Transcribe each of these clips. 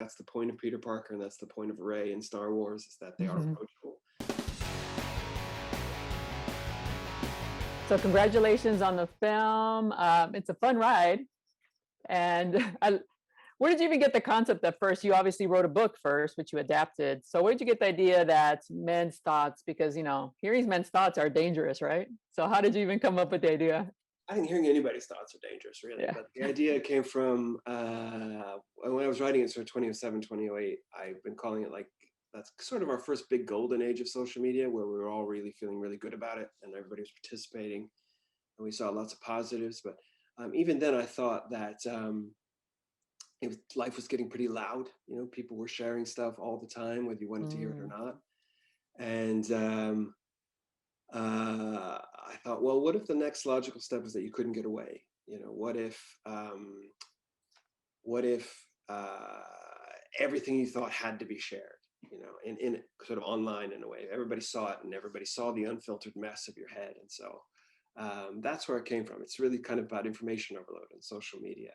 That's the point of Peter Parker, and that's the point of Rey in Star Wars, is that they are approachable. So congratulations on the film. It's a fun ride. And where did you even get the concept at first? You obviously wrote a book first, which you adapted. So where did you get the idea that men's thoughts, because, you know, hearing men's thoughts are dangerous, right? So how did you even come up with the idea? I think hearing anybody's thoughts are dangerous, really. Yeah. But the idea came from when I was writing it, sort of 2007, 2008. I've been calling it, like, that's sort of our first big golden age of social media, where we were all really feeling really good about it and everybody was participating and we saw lots of positives. But even then I thought that life was getting pretty loud. You know, people were sharing stuff all the time, whether you wanted to hear it or not. And I thought, well, what if the next logical step is that you couldn't get away? You know, what if everything you thought had to be shared? You know, in sort of online in a way, everybody saw it, and everybody saw the unfiltered mess of your head. And so that's where it came from. It's really kind of about information overload and social media.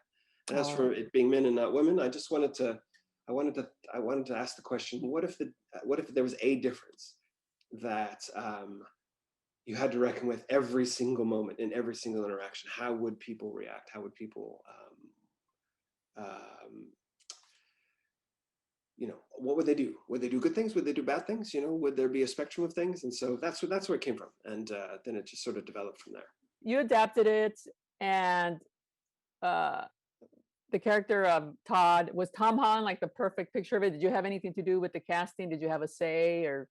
And as for it being men and not women, I just wanted to, I wanted to ask the question: what if there was a difference that you had to reckon with every single moment in every single interaction? How would people react? How would people, you know, what would they do? Would they do good things? Would they do bad things? You know, would there be a spectrum of things? And so that's where it came from. And then it just sort of developed from there. You adapted it, and the character of Todd, was Tom Holland like the perfect picture of it? Did you have anything to do with the casting? Did you have a say, or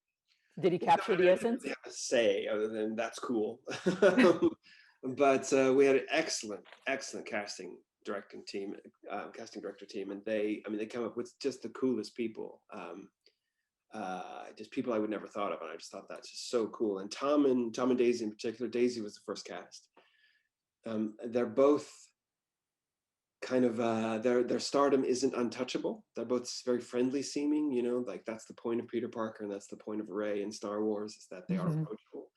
did he capture the essence? Really have a say other than that's cool. But we had an excellent casting director team, and they came up with just the coolest people, just people I would never thought of, and I just thought that's just so cool. And Tom and Daisy in particular. Daisy was the first cast. They're both kind of their stardom isn't untouchable. They're both very friendly seeming, you know, like that's the point of Peter Parker, and that's the point of Rey in Star Wars, is that they are approachable.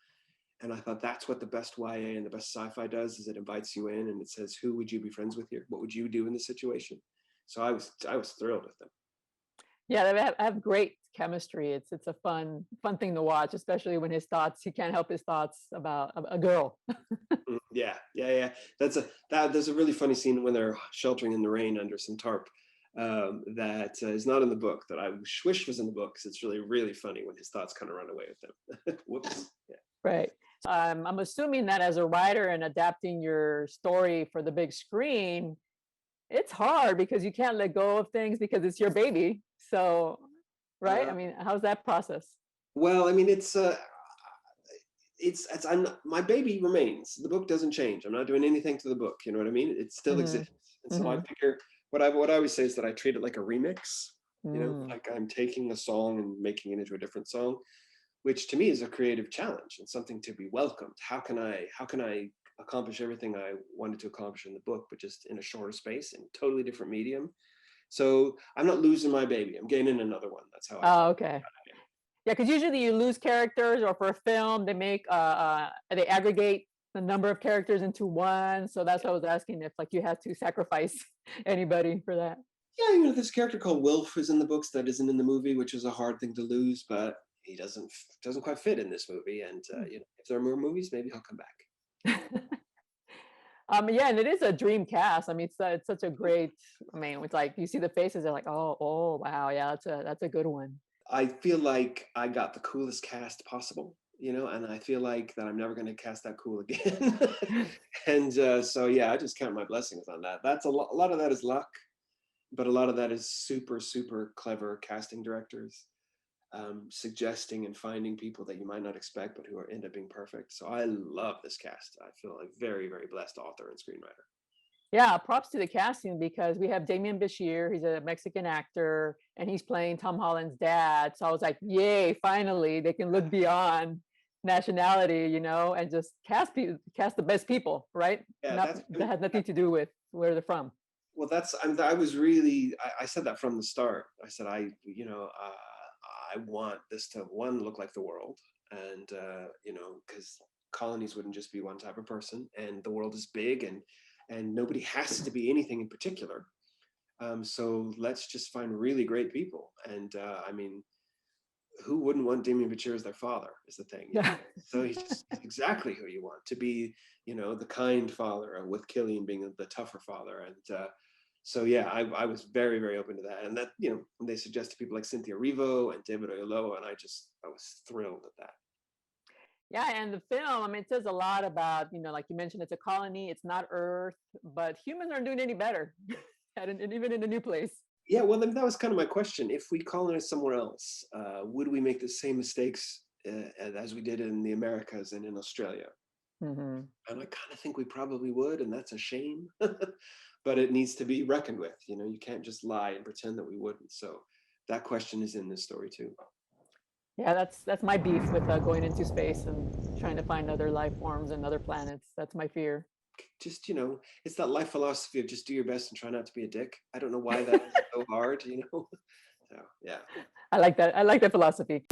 And I thought that's what the best YA and the best sci-fi does, is it invites you in and it says, who would you be friends with here? What would you do in this situation? So I was thrilled with them. Yeah, they have great chemistry. It's a fun thing to watch, especially when he can't help his thoughts about a girl. Yeah. There's a really funny scene when they're sheltering in the rain under some tarp that is not in the book, that I wish was in the book, because it's really, really funny when his thoughts kind of run away with them. Whoops. Yeah. Right. I'm assuming that as a writer and adapting your story for the big screen, it's hard because you can't let go of things because it's your baby. So, right? I mean, how's that process? Well, I mean, my baby remains. The book doesn't change. I'm not doing anything to the book. You know what I mean? It still exists. And so I figure what I always say is that I treat it like a remix. You know, like I'm taking a song and making it into a different song, which to me is a creative challenge and something to be welcomed. How can I accomplish everything I wanted to accomplish in the book, but just in a shorter space, in a totally different medium? So I'm not losing my baby. I'm gaining another one. That's how I. Oh, okay. Yeah, because usually you lose characters, or for a film, they aggregate the number of characters into one. So that's what I was asking, if like you had to sacrifice anybody for that. Yeah, you know, this character called Wilf is in the books that isn't in the movie, which is a hard thing to lose, but he doesn't quite fit in this movie. And you know, if there are more movies, maybe he'll come back. Yeah, and it is a dream cast. I mean, it's such a great. I mean, it's like you see the faces, they're like, oh, wow, yeah, that's a good one. I feel like I got the coolest cast possible, you know, and I feel like that I'm never going to cast that cool again. And so, yeah, I just count my blessings on that. That's a lot of that is luck, but a lot of that is super, super clever casting directors suggesting and finding people that you might not expect, but who end up being perfect. So I love this cast. I feel like very, very blessed author and screenwriter. Yeah, props to the casting, because we have Damian Bashir. He's a Mexican actor, and he's playing Tom Holland's dad. So I was like, yay, finally, they can look beyond nationality, you know, and just cast the best people, right? Yeah, that has nothing to do with where they're from. Well, I said that from the start. I said, you know, I want this to, one, look like the world. And, you know, because colonies wouldn't just be one type of person, and the world is big, and nobody has to be anything in particular. So let's just find really great people. And I mean, who wouldn't want Damien Bichir as their father is the thing. You know? Yeah. So he's exactly who you want to be, you know, the kind father, with Killian being the tougher father. And so, yeah, I was very, very open to that. And that, you know, when they suggested people like Cynthia Erivo and David Oyelowo, and I was thrilled at that. Yeah, and the film, I mean, it says a lot about, you know, like you mentioned, it's a colony, it's not Earth, but humans aren't doing any better, and even in a new place. Yeah, well, then that was kind of my question. If we colonize somewhere else, would we make the same mistakes as we did in the Americas and in Australia? Mm-hmm. And I kind of think we probably would, and that's a shame. But it needs to be reckoned with. You know, you can't just lie and pretend that we wouldn't. So that question is in this story too. Yeah, that's my beef with going into space and trying to find other life forms and other planets. That's my fear. Just, you know, it's that life philosophy of just do your best and try not to be a dick. I don't know why that's so hard, you know. So yeah. I like that. I like that philosophy.